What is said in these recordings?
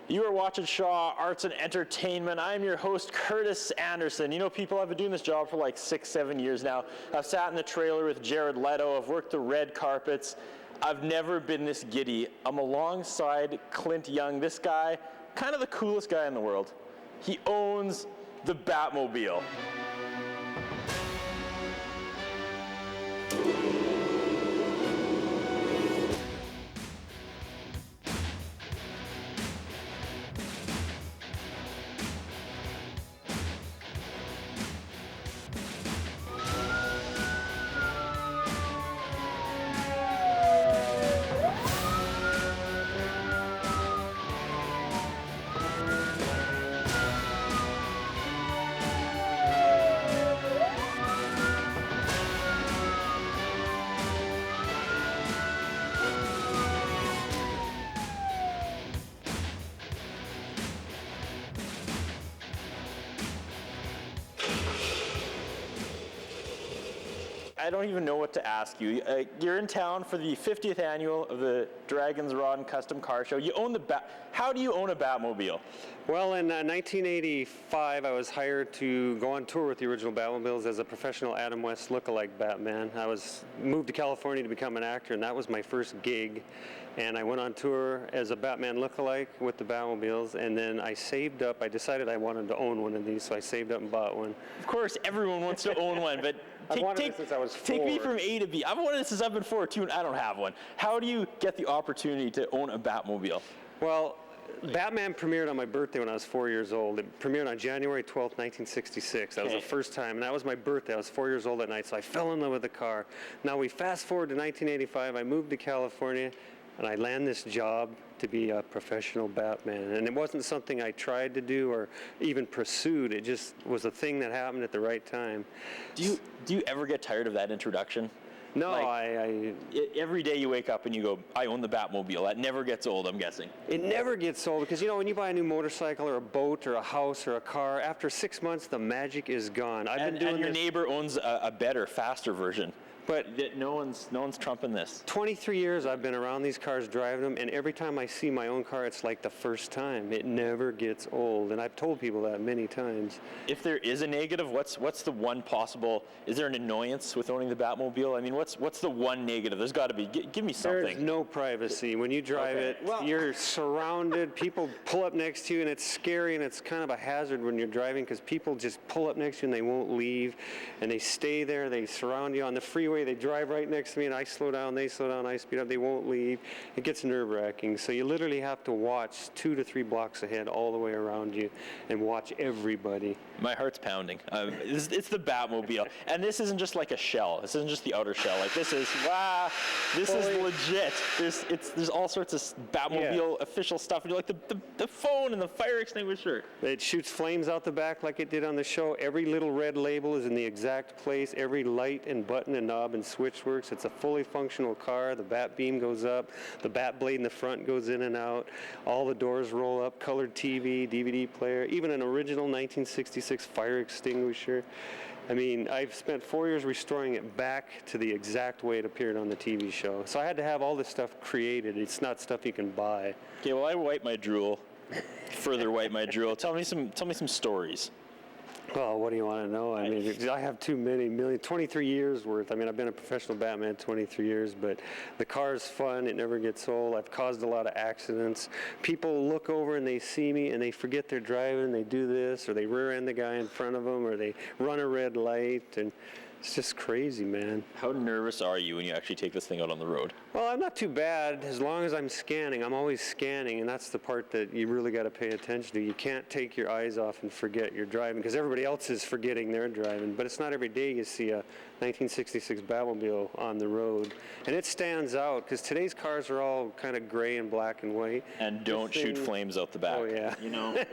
You are watching Shaw Arts and Entertainment. I'm your host, Curtis Anderson. You know, people, I've been doing this job for like 6-7 years now. I've sat in the trailer with Jared Leto. I've worked the red carpets. I've never been this giddy. I'm alongside Clint Young. This guy, kind of the coolest guy in the world. He owns the Batmobile. I don't even know what to ask you. You're in town for the 50th annual of the Draggins Rod and Custom Car Show. You own the How do you own a Batmobile? Well, in 1985, I was hired to go on tour with the original Batmobiles as a professional Adam West lookalike Batman. I moved to California to become an actor, and that was my first gig. And I went on tour as a Batman lookalike with the Batmobiles, and then I saved up. I decided I wanted to own one of these, so I saved up and bought one. Of course, everyone wants to own one, but I've wanted it since I was 4. Take me from A to B. I've wanted it since I've been 4 too, and I don't have one. How do you get the opportunity to own a Batmobile? Well, Batman premiered on my birthday when I was 4 years old. It premiered on January 12th, 1966. That was the first time, and that was my birthday. I was 4 years old that night, so I fell in love with the car. Now we fast forward to 1985. I moved to California, and I land this job to be a professional Batman. And it wasn't something I tried to do or even pursued. It just was a thing that happened at the right time. Do you ever get tired of that introduction? No, every day you wake up and you go, I own the Batmobile. That never gets old, I'm guessing. It never gets old because, you know, when you buy a new motorcycle or a boat or a house or a car, after 6 months, the magic is gone. And your neighbor owns a better, faster version. But no one's trumping this. 23 years I've been around these cars, driving them, and every time I see my own car, it's like the first time. It never gets old, and I've told people that many times. If there is a negative, what's the one possible? Is there an annoyance with owning the Batmobile? I mean, what's the one negative? There's got to be. Give me something. There's no privacy when you drive it. You're surrounded. People pull up next to you, and it's scary, and it's kind of a hazard when you're driving because people just pull up next to you and they won't leave, and they stay there. They surround you on the freeway. They drive right next to me, and I slow down, they slow down, I speed up, they won't leave. It gets nerve-wracking. So you literally have to watch 2 to 3 blocks ahead all the way around you and watch everybody. My heart's pounding. It's the Batmobile. And this isn't just like a shell. This isn't just the outer shell. Like, this is, this is legit. There's all sorts of Batmobile official stuff. And like the phone and the fire extinguisher. It shoots flames out the back like it did on the show. Every little red label is in the exact place. Every light and button and knob and switch works. It's a fully functional car. The bat beam goes up. The bat blade in the front goes in and out. All the doors roll up. Colored TV, DVD player, even an original 1966 fire extinguisher. I mean, I've spent 4 years restoring it back to the exact way it appeared on the TV show. So I had to have all this stuff created. It's not stuff you can buy. Okay, well, I wipe my drool. Further wipe my drool. Tell me some stories. Well, what do you want to know? I mean, I have too many 23 years worth. I mean, I've been a professional Batman 23 years, but the car's fun. It never gets old. I've caused a lot of accidents. People look over and they see me and they forget they're driving. They do this, or they rear end the guy in front of them, or they run a red light, and it's just crazy, man. How nervous are you when you actually take this thing out on the road? Well, I'm not too bad. As long as I'm scanning, I'm always scanning, and that's the part that you really got to pay attention to. You can't take your eyes off and forget you're driving, because everybody else is forgetting they're driving. But it's not every day you see a 1966 Batmobile on the road. And it stands out, because today's cars are all kind of gray and black and white. And don't shoot flames out the back. Oh, yeah. You know?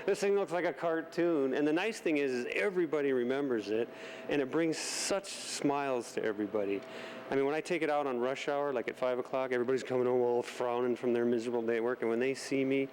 This thing looks like a cartoon. And the nice thing is everybody remembers it, and it brings such smiles to everybody. I mean, when I take it out on rush hour, like at 5 o'clock, everybody's coming home all frowning from their miserable day at work, and when they see me,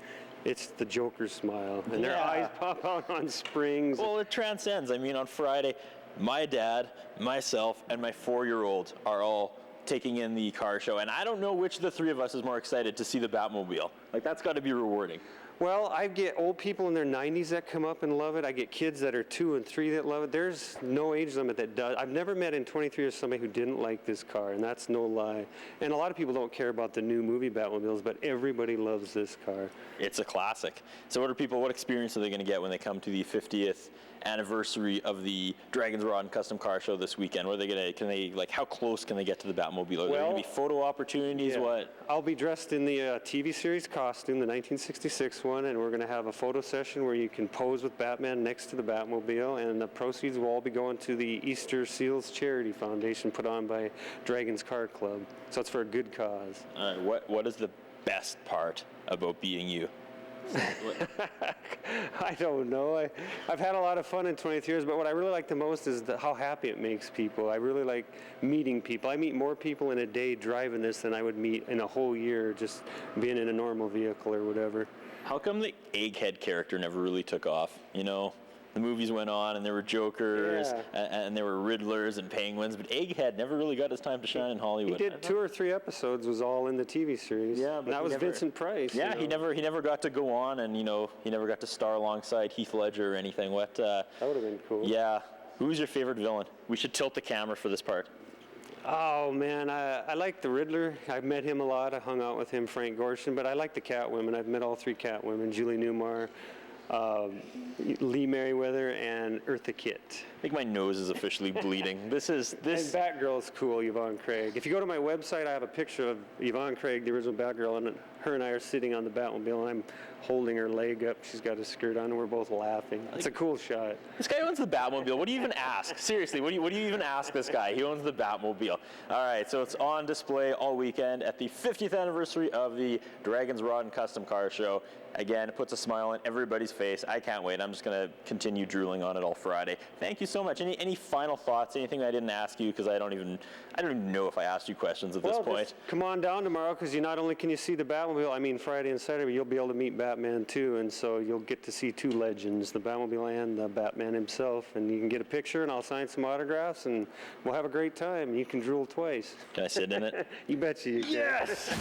it's the Joker smile, and their eyes pop out on springs. Well, it transcends. I mean, on Friday, my dad, myself, and my 4-year-old are all taking in the car show, and I don't know which of the three of us is more excited to see the Batmobile. Like, that's got to be rewarding. Well, I get old people in their 90s that come up and love it. I get kids that are 2 and 3 that love it. There's no age limit that does. I've never met in 23 years somebody who didn't like this car, and that's no lie. And a lot of people don't care about the new movie Batmobiles, but everybody loves this car. It's a classic. So what experience are they going to get when they come to the 50th anniversary of the Draggins Rod and Custom Car Show this weekend? What are they going to, how close can they get to the Batmobile? Are there going to be photo opportunities? Yeah. What? I'll be dressed in the TV series costume, the 1966 one, and we're going to have a photo session where you can pose with Batman next to the Batmobile, and the proceeds will all be going to the Easter Seals Charity Foundation put on by Draggins Car Club. So it's for a good cause. All right, what is the best part about being you? I don't know. I've had a lot of fun in 23 years, but what I really like the most is how happy it makes people. I really like meeting people. I meet more people in a day driving this than I would meet in a whole year just being in a normal vehicle or whatever. How come the Egghead character never really took off? You know, the movies went on and there were Jokers and there were Riddlers and Penguins, but Egghead never really got his time to shine in Hollywood. He did 2 or 3 episodes, was all in the TV series. Yeah, but and that was Vincent Price. Yeah, you know? he never got to go on, and he never got to star alongside Heath Ledger or anything. That would have been cool. Yeah. Who's your favorite villain? We should tilt the camera for this part. Oh, man, I like the Riddler. I've met him a lot. I hung out with him, Frank Gorshin, but I like the Catwomen. I've met all 3 Catwomen, Julie Newmar, Lee Merriweather, and Eartha Kitt. I think my nose is officially bleeding. This. And Batgirl's cool, Yvonne Craig. If you go to my website, I have a picture of Yvonne Craig, the original Batgirl, and her and I are sitting on the Batmobile, and I'm holding her leg up. She's got a skirt on, and we're both laughing. It's a cool shot. This guy owns the Batmobile. What do you even ask? Seriously, what do you even ask this guy? He owns the Batmobile. All right, so it's on display all weekend at the 50th anniversary of the Draggins Rod and Custom Car Show. Again, it puts a smile on everybody's face. I can't wait. I'm just going to continue drooling on it all Friday. Thank you so much. Any final thoughts? Anything I didn't ask you? Because I don't even know if I asked you questions at this point. Just come on down tomorrow, because not only can you see the Batmobile, Friday and Saturday, but you'll be able to meet Batman too, and so you'll get to see 2 legends, the Batmobile and the Batman himself, and you can get a picture, and I'll sign some autographs, and we'll have a great time. You can drool twice. Can I sit in it? You betcha you can. Yes!